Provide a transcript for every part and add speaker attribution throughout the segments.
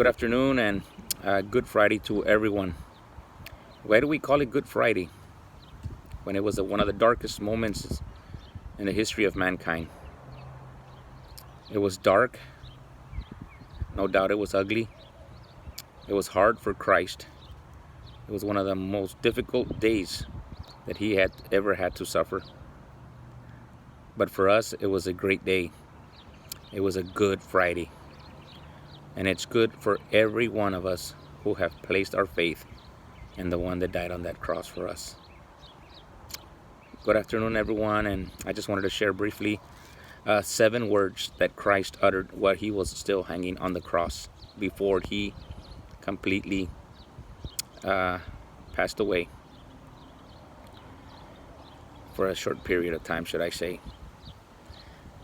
Speaker 1: Good afternoon and Good Friday to everyone. Why do we call it Good Friday? When it was one of the darkest moments in the history of mankind. It was dark. No doubt it was ugly. It was hard for Christ. It was one of the most difficult days that he had ever had to suffer. But for us, it was a great day. It was a Good Friday. And it's good for every one of us who have placed our faith in the one that died on that cross for us. Good afternoon, everyone, and I just wanted to share briefly 7 words that Christ uttered while he was still hanging on the cross before he completely passed away for a short period of time, should I say.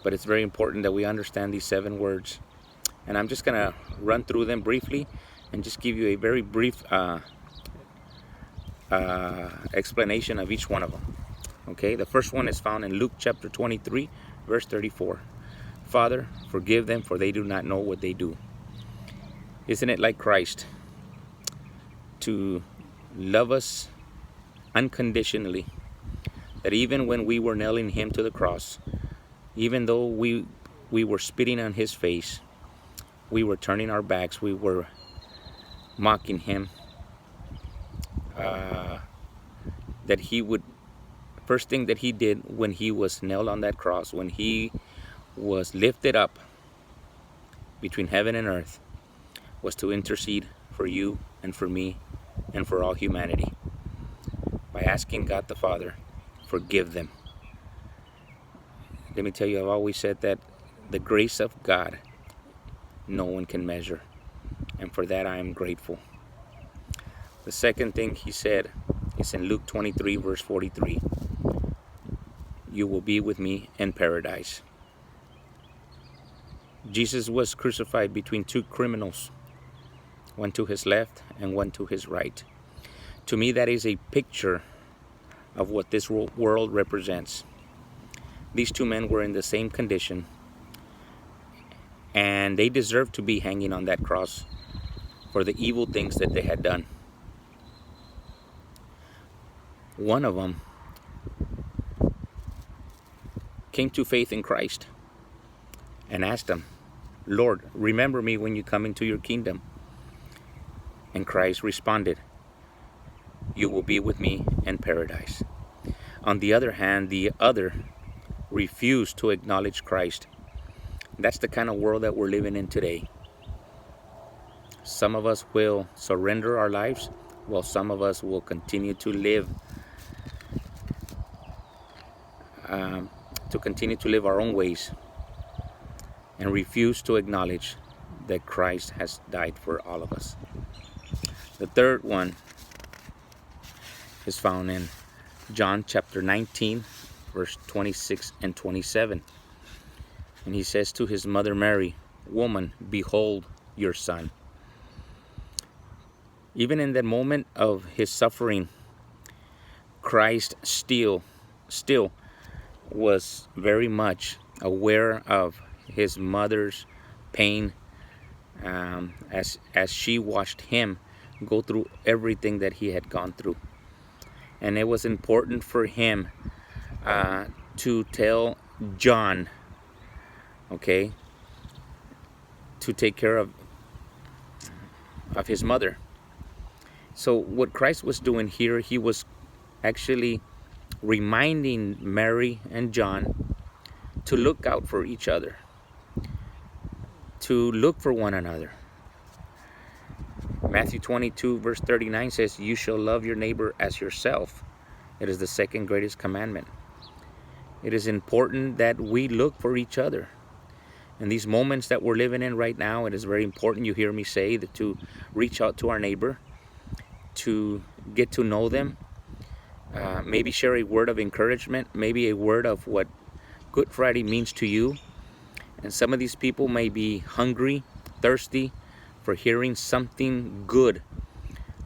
Speaker 1: But it's very important that we understand these 7 words. And I'm just going to run through them briefly and just give you a very brief explanation of each one of them. Okay, the first one is found in Luke chapter 23, verse 34. Father, forgive them, for they do not know what they do. Isn't it like Christ to love us unconditionally? That even when we were nailing him to the cross, even though we were spitting on his face, we were turning our backs, we were mocking him, that he would, first thing that he did when he was nailed on that cross, when he was lifted up between heaven and earth, was to intercede for you and for me and for all humanity by asking God the Father, forgive them. Let me tell you, I've always said that the grace of God no one can measure, and for that I am grateful. The second thing he said is in Luke 23 verse 43. You will be with me in paradise. Jesus was crucified between 2 criminals, one to his left and one to his right. To me, that is a picture of what this world represents. These 2 men were in the same condition, and they deserved to be hanging on that cross for the evil things that they had done. One of them came to faith in Christ and asked him, Lord, remember me when you come into your kingdom. And Christ responded, you will be with me in paradise. On the other hand, the other refused to acknowledge Christ. That's the kind of world that we're living in today. Some of us will surrender our lives, while some of us will continue to live our own ways and refuse to acknowledge that Christ has died for all of us. The third one is found in John chapter 19, verse 26 and 27. And he says to his mother Mary, woman, behold your son. Even in that moment of his suffering, Christ still was very much aware of his mother's pain as she watched him go through everything that he had gone through. And it was important for him to tell John, okay, to take care of his mother. So what Christ was doing here, he was actually reminding Mary and John to look out for each other, to look for one another. Matthew 22 verse 39 says, you shall love your neighbor as yourself. It is the second greatest commandment. It is important that we look for each other. In these moments that we're living in right now, it is very important, you hear me say, that to reach out to our neighbor, to get to know them, maybe share a word of encouragement, maybe a word of what Good Friday means to you. And some of these people may be hungry, thirsty for hearing something good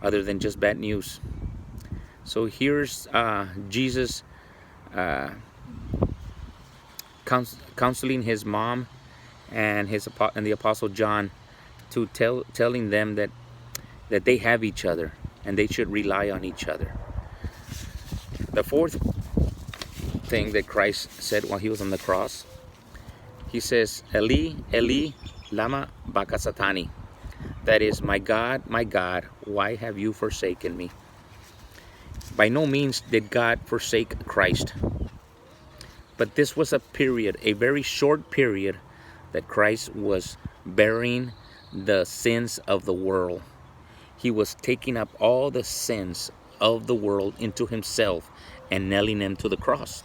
Speaker 1: other than just bad news. So here's Jesus counseling his mom and the Apostle John to telling them that they have each other and they should rely on each other. The fourth thing that Christ said while he was on the cross, he says, Eli, Eli, lama bakasatani. That is, my God, why have you forsaken me? By no means did God forsake Christ. But this was a period, a very short period, that Christ was bearing the sins of the world. He was taking up all the sins of the world into himself and nailing them to the cross.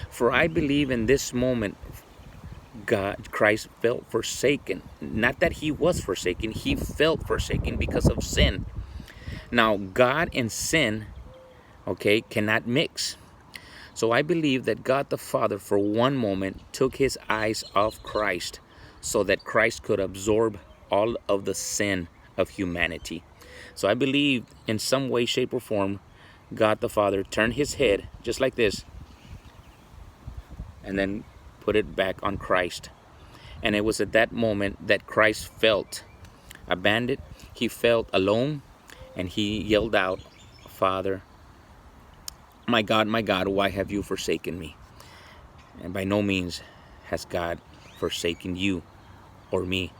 Speaker 1: For I believe in this moment, Christ felt forsaken. Not that he was forsaken, he felt forsaken because of sin. Now, God and sin, okay, cannot mix. So I believe that God the Father, for one moment, took his eyes off Christ so that Christ could absorb all of the sin of humanity. So I believe in some way, shape, or form, God the Father turned his head just like this and then put it back on Christ. And it was at that moment that Christ felt abandoned. He felt alone, and he yelled out, Father, my God, why have you forsaken me? And by no means has God forsaken you or me.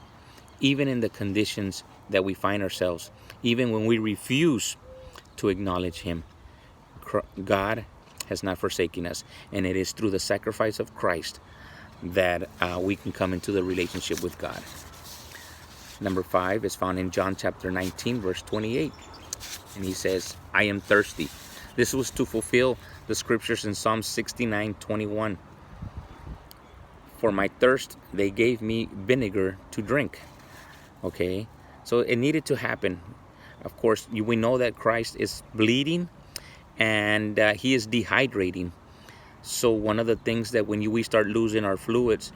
Speaker 1: Even in the conditions that we find ourselves, even when we refuse to acknowledge him, God has not forsaken us. And it is through the sacrifice of Christ that we can come into the relationship with God. Number 5 is found in John chapter 19, verse 28. And he says, I am thirsty. This was to fulfill the scriptures in Psalm 69:21. For my thirst, they gave me vinegar to drink. Okay, so it needed to happen. Of course, we know that Christ is bleeding and he is dehydrating. So one of the things that when we start losing our fluids,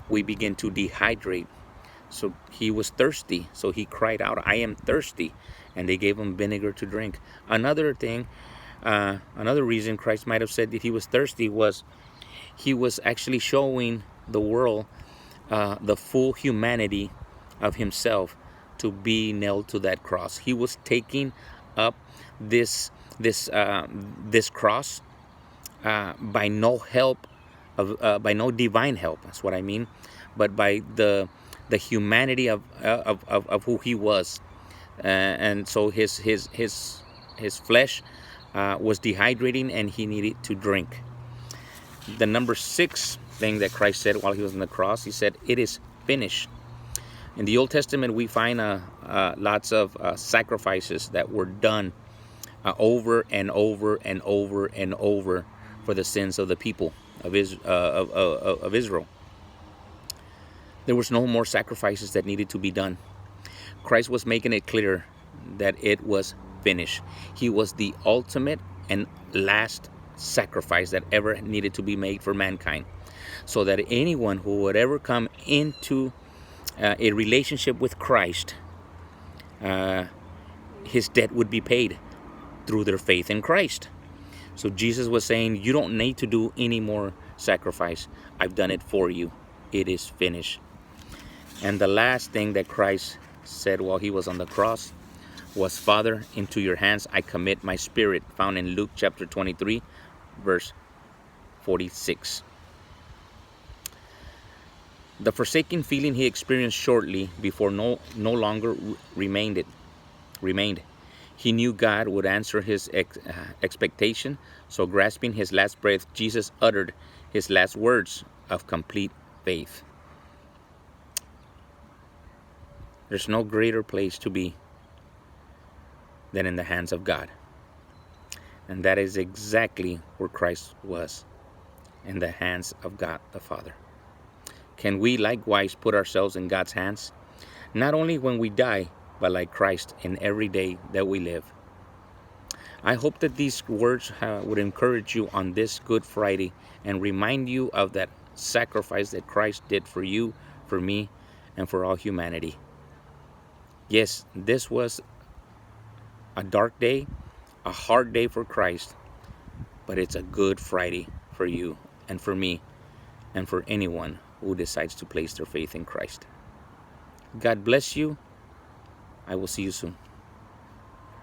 Speaker 1: we begin to dehydrate. So he was thirsty, so he cried out, I am thirsty. And they gave him vinegar to drink. Another thing, another reason Christ might have said that he was thirsty was he was actually showing the world the full humanity of himself to be nailed to that cross. He was taking up this cross by no help by no divine help. That's what I mean, but by the humanity of who he was, and so his flesh was dehydrating and he needed to drink. The number 6 thing that Christ said while he was on the cross, he said, it is finished. In the Old Testament, we find lots of sacrifices that were done over and over and over and over for the sins of the people of Israel. There was no more sacrifices that needed to be done. Christ was making it clear that it was finished. He was the ultimate and last sacrifice that ever needed to be made for mankind, so that anyone who would ever come into a relationship with Christ, his debt would be paid through their faith in Christ. So Jesus was saying, you don't need to do any more sacrifice. I've done it for you. It is finished. And the last thing that Christ said while he was on the cross was, Father, into your hands I commit my spirit, found in Luke chapter 23, verse 46. The forsaken feeling he experienced shortly before no longer remained. He knew God would answer his expectation, so grasping his last breath, Jesus uttered his last words of complete faith. There's no greater place to be than in the hands of God. And that is exactly where Christ was, in the hands of God the Father. Can we likewise put ourselves in God's hands? Not only when we die, but like Christ in every day that we live. I hope that these words would encourage you on this Good Friday and remind you of that sacrifice that Christ did for you, for me, and for all humanity. Yes, this was a dark day, a hard day for Christ, but it's a Good Friday for you and for me and for anyone who decides to place their faith in Christ. God bless you. I will see you soon.